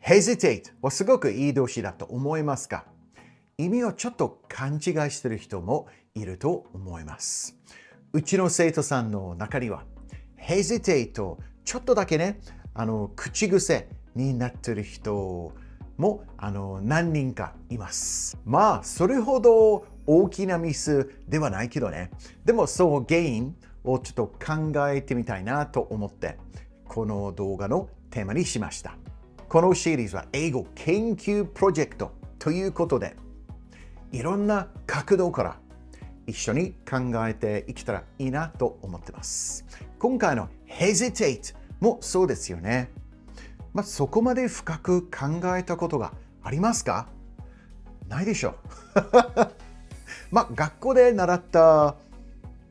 hesitate はすごくいい動詞だと思いますが、意味をちょっと勘違いしている人もいると思います。うちの生徒さんの中には、hesitate とちょっとだけね、口癖になっている人も何人かいます。まあ、それほど大きなミスではないけどね。でも、その原因をちょっと考えてみたいなと思って、この動画のテーマにしました。このシリーズは英語研究プロジェクトということで、いろんな角度から一緒に考えていけたらいいなと思ってます。今回の hesitate もそうですよね。そこまで深く考えたことがありますか？ないでしょう。学校で習った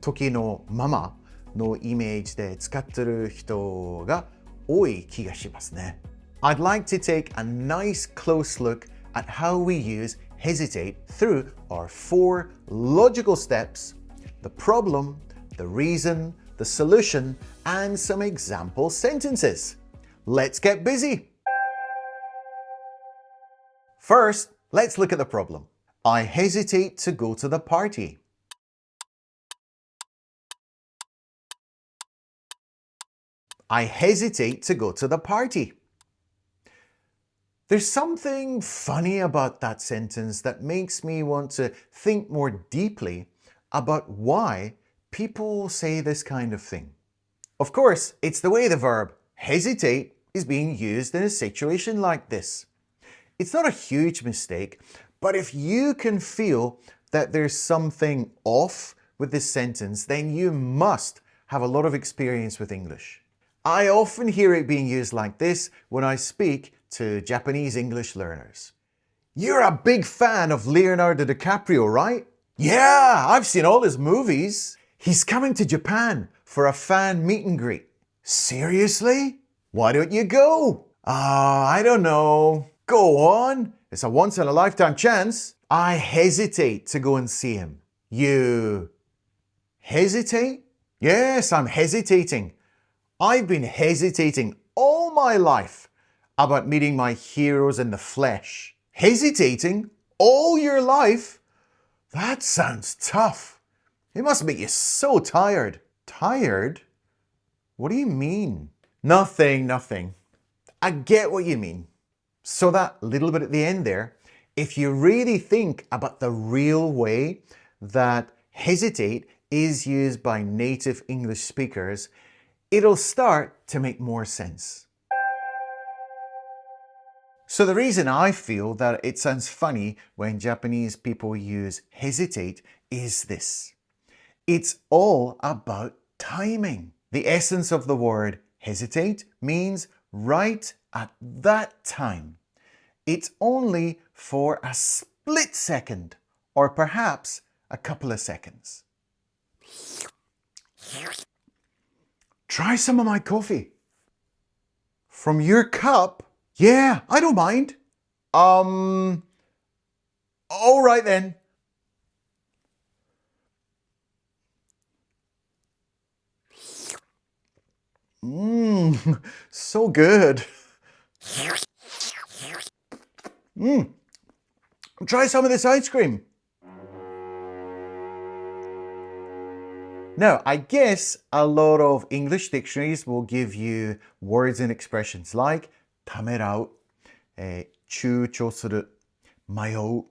時のままのイメージで使ってる人が多い気がしますね。I'd like to take a nice close look at how we use hesitate through our 4 logical steps: the problem, the reason, the solution, and some example sentences. Let's get busy. First, let's look at the problem. I hesitate to go to the party. I hesitate to go to the party. There's something funny about that sentence that makes me want to think more deeply about why people say this kind of thing. Of course, it's the way the verb hesitate is being used in a situation like this. It's not a huge mistake, but if you can feel that there's something off with this sentence, then you must have a lot of experience with English. I often hear it being used like this when I speak to Japanese English learners. You're a big fan of Leonardo DiCaprio, right? Yeah, I've seen all his movies. He's coming to Japan for a fan meet and greet. Seriously? Why don't you go? I don't know. Go on. It's a once-in-a-lifetime chance. I hesitate to go and see him. You hesitate? Yes, I'm hesitating. I've been hesitating all my life about meeting my heroes in the flesh. Hesitating all your life? That sounds tough. It must make you so tired. Tired? What do you mean? Nothing. I get what you mean. So that little bit at the end there, if you really think about the real way that hesitate is used by native English speakers, it'll start to make more sense. So the reason I feel that it sounds funny when Japanese people use hesitate is this. It's all about timing. The essence of the word hesitate means right at that time. It's only for a split second or perhaps a couple of seconds. Try some of my coffee. From your cup? Yeah, I don't mind. All right then. So good. Try some of this ice cream. Now, I guess a lot of English dictionaries will give you words and expressions like ためらう、躊躇する、迷う、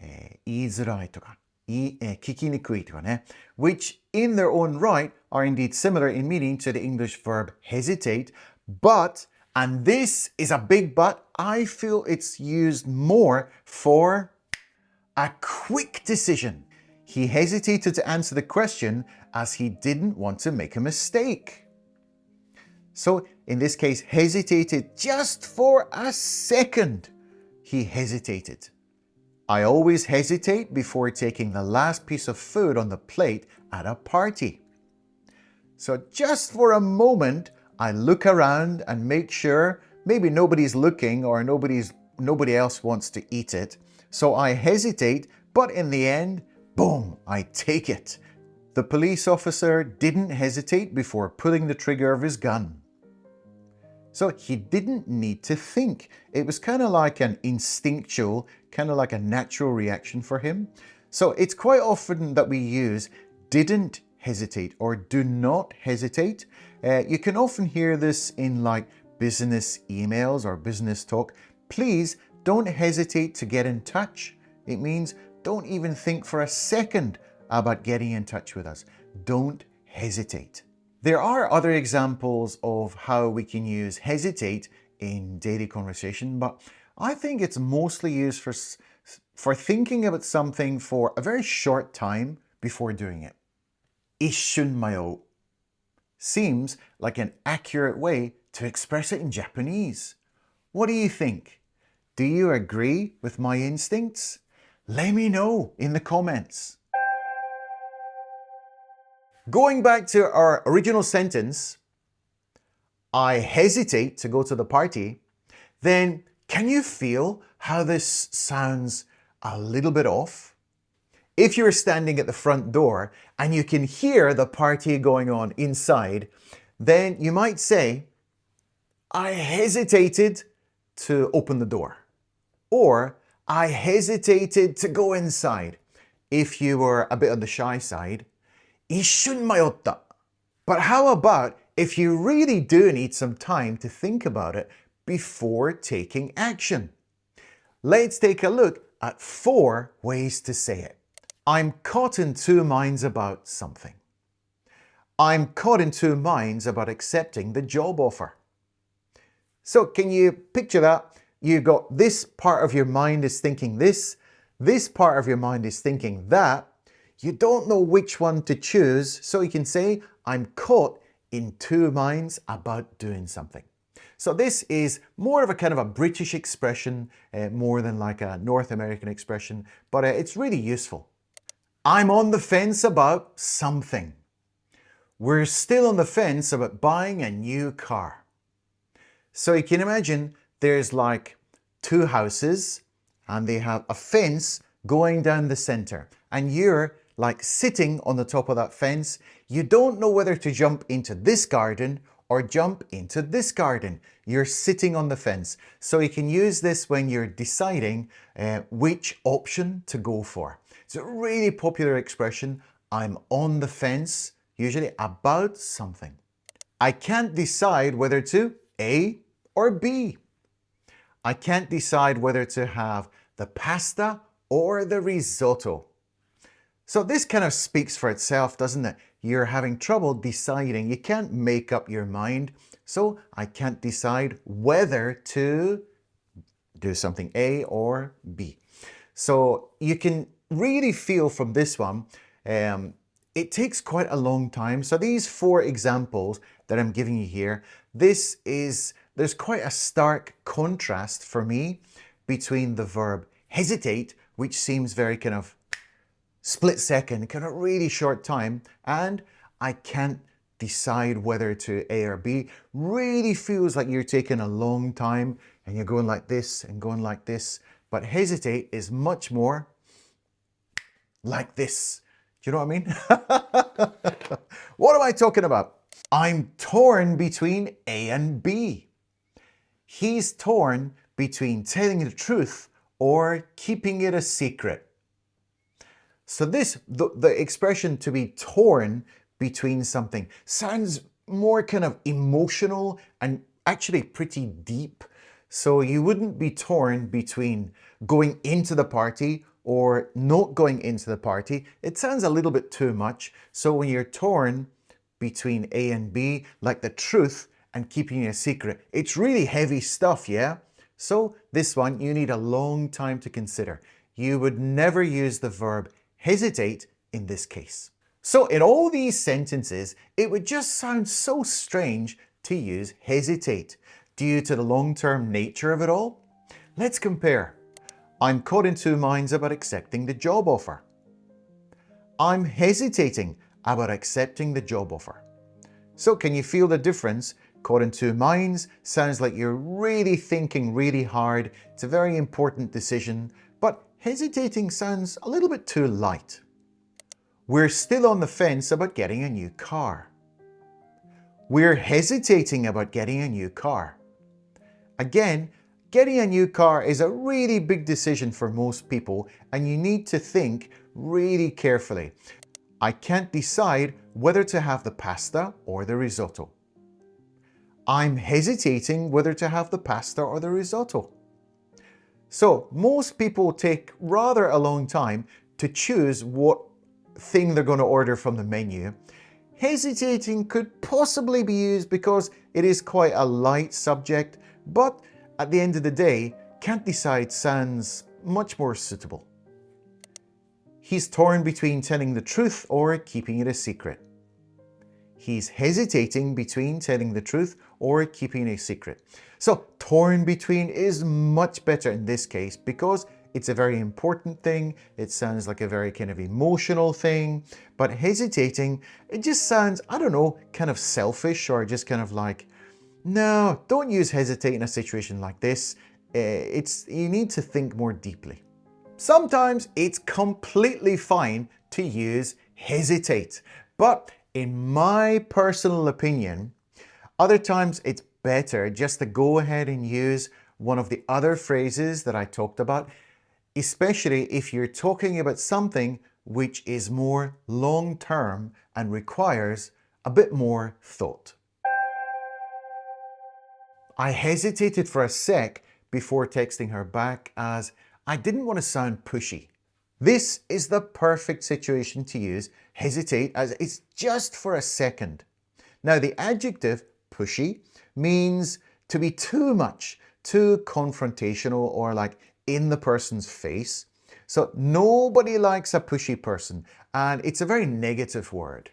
言いづらいとか、聞きにくいとかね, which in their own right are indeed similar in meaning to the English verb hesitate, but, and this is a big but, I feel it's used more for a quick decision. He hesitated to answer the question as he didn't want to make a mistake. So, in this case, hesitated just for a second. He hesitated. I always hesitate before taking the last piece of food on the plate at a party. So just for a moment, I look around and make sure maybe nobody's looking or nobody else wants to eat it. So I hesitate, but in the end, boom, I take it. The police officer didn't hesitate before pulling the trigger of his gun. So he didn't need to think. It was kind of like an instinctual, kind of like a natural reaction for him. So it's quite often that we use didn't hesitate or do not hesitate. You can often hear this in like business emails or business talk. Please don't hesitate to get in touch. It means don't even think for a second about getting in touch with us. Don't hesitate. There are other examples of how we can use hesitate in daily conversation, but I think it's mostly used for thinking about something for a very short time before doing it. 一瞬迷う seems like an accurate way to express it in Japanese. What do you think? Do you agree with my instincts? Let me know in the comments. Going back to our original sentence, I hesitate to go to the party, then can you feel how this sounds a little bit off? If you're standing at the front door and you can hear the party going on inside, then you might say, I hesitated to open the door. Or, I hesitated to go inside. If you were a bit on the shy side, 一瞬迷った. But how about if you really do need some time to think about it before taking action? Let's take a look at 4 ways to say it. I'm caught in 2 minds about something. I'm caught in 2 minds about accepting the job offer. So can you picture that? You've got this part of your mind is thinking this part of your mind is thinking that. You don't know which one to choose, so you can say, I'm caught in 2 minds about doing something. So this is more of a kind of a British expression, more than like a North American expression, but it's really useful. I'm on the fence about something. We're still on the fence about buying a new car. So you can imagine there's like 2 houses and they have a fence going down the center, and you're like sitting on the top of that fence. You don't know whether to jump into this garden or jump into this garden. You're sitting on the fence. So you can use this when you're deciding which option to go for. It's a really popular expression. I'm on the fence, usually about something. I can't decide whether to A or B. I can't decide whether to have the pasta or the risotto. So this kind of speaks for itself, doesn't it? You're having trouble deciding. You can't make up your mind. So I can't decide whether to do something A or B. So you can really feel from this one, it takes quite a long time. So these 4 examples that I'm giving you here, there's quite a stark contrast for me between the verb hesitate, which seems very kind of split second, kind of really short time, and I can't decide whether to A or B. Really feels like you're taking a long time and you're going like this and going like this. But hesitate is much more like this. Do you know what I mean? What am I talking about? I'm torn between A and B. He's torn between telling the truth or keeping it a secret. So the expression to be torn between something sounds more kind of emotional and actually pretty deep. So you wouldn't be torn between going into the party or not going into the party. It sounds a little bit too much. So when you're torn between A and B, like the truth and keeping a secret, it's really heavy stuff, yeah? So this one, you need a long time to consider. You would never use the verb hesitate in this case. So in all these sentences, it would just sound so strange to use hesitate due to the long-term nature of it all. Let's compare. I'm caught in 2 minds about accepting the job offer. I'm hesitating about accepting the job offer. So can you feel the difference? Caught in 2 minds sounds like you're really thinking really hard. It's a very important decision, but hesitating sounds a little bit too light. We're still on the fence about getting a new car. We're hesitating about getting a new car. Again, getting a new car is a really big decision for most people, and you need to think really carefully. I can't decide whether to have the pasta or the risotto. I'm hesitating whether to have the pasta or the risotto. So most people take rather a long time to choose what thing they're going to order from the menu. Hesitating could possibly be used because it is quite a light subject, but at the end of the day, can't decide sounds much more suitable. He's torn between telling the truth or keeping it a secret. He's hesitating between telling the truth or keeping a secret. So torn between is much better in this case because it's a very important thing. It sounds like a very kind of emotional thing, but hesitating, it just sounds, I don't know, kind of selfish or just kind of like, no, don't use hesitate in a situation like this. You need to think more deeply. Sometimes it's completely fine to use hesitate, but in my personal opinion, other times it's better just to go ahead and use one of the other phrases that I talked about, especially if you're talking about something which is more long-term and requires a bit more thought. I hesitated for a sec before texting her back as I didn't want to sound pushy. This is the perfect situation to use hesitate as it's just for a second. Now the adjective pushy means to be too much, too confrontational or like in the person's face. So nobody likes a pushy person and it's a very negative word.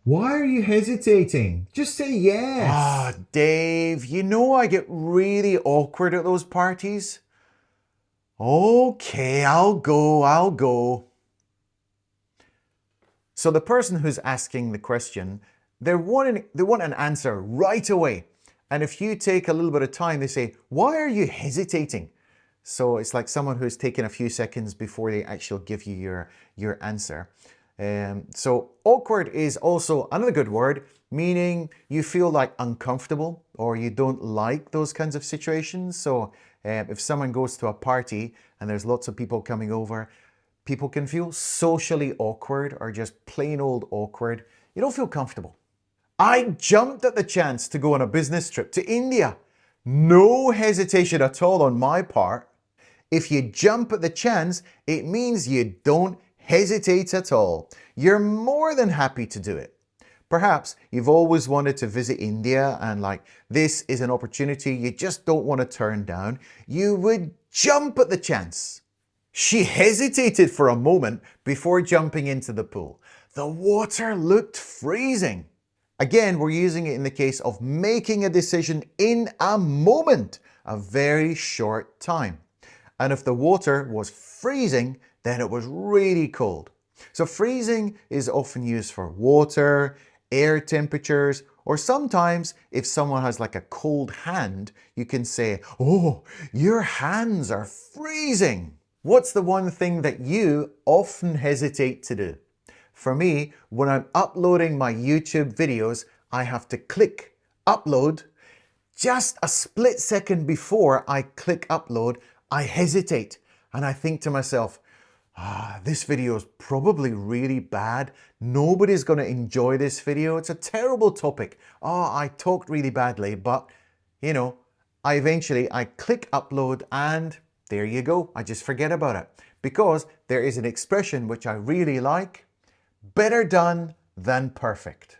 Why are you hesitating? Just say yes. Ah, Dave, you know I get really awkward at those parties. Okay, I'll go. So the person who's asking the question, they want an answer right away. And if you take a little bit of time, they say, why are you hesitating? So it's like someone who's taken a few seconds before they actually give you your answer. So awkward is also another good word, meaning you feel like uncomfortable or you don't like those kinds of situations. So if someone goes to a party and there's lots of people coming over, people can feel socially awkward or just plain old awkward. You don't feel comfortable. I jumped at the chance to go on a business trip to India. No hesitation at all on my part. If you jump at the chance, it means you don't hesitate at all. You're more than happy to do it. Perhaps you've always wanted to visit India and like this is an opportunity you just don't want to turn down. You would jump at the chance. She hesitated for a moment before jumping into the pool. The water looked freezing. Again, we're using it in the case of making a decision in a moment, a very short time. And if the water was freezing, then it was really cold. So freezing is often used for water, air temperatures, or sometimes if someone has like a cold hand, you can say, oh, your hands are freezing. What's the one thing that you often hesitate to do? For me, when I'm uploading my YouTube videos, I have to click upload. Just a split second before I click upload, I hesitate and I think to myself, this video is probably really bad. Nobody's going to enjoy this video. It's a terrible topic. I talked really badly, but you know, I click upload and there you go. I just forget about it because there is an expression which I really like. Better done than perfect.